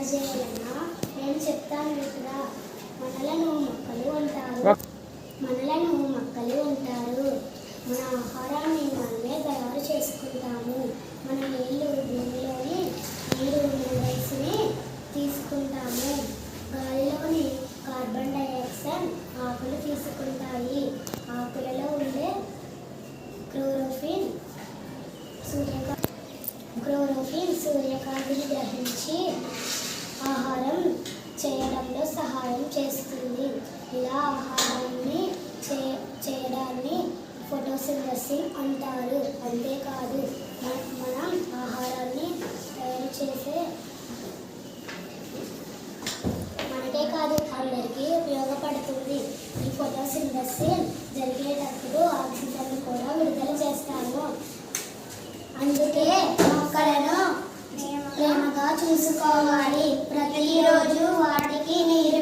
అందజేయాలన్నా నేను చెప్తాను వినరా. మనలను మొక్కలు అంటారు. మన ఆహారాన్ని మనమే తయారు చేసుకుంటాము. మన నీళ్లు భూమిలోని నీరు మినరల్స్ని తీసుకుంటాము. గాలిలోని కార్బన్ డైఆక్సైడ్ ఆకులు తీసుకుంటాయి. ఆకులలో ఉండే క్లోరోఫిల్ సూర్యకాంతిని గ్రహించి ఆహారం చేయడంలో సహాయం చేస్తుంది. ఇలా ఆహారాన్ని చేయడాన్ని ఫోటోసింథసిస్ అంటారు. అంతేకాదు మనం ఆహారాన్ని తయారు చేసే మనకే కాదు అందరికీ ఉపయోగపడుతుంది. ఈ ఫోటోసింథసిస్ జరిగేటప్పుడు ఆక్సిజన్ కూడా విడుదల చేస్తాము. అందుకే మొక్కలను ప్రేమగా చూసుకోవాలి. ప్రతిరోజు వాటికి నీరు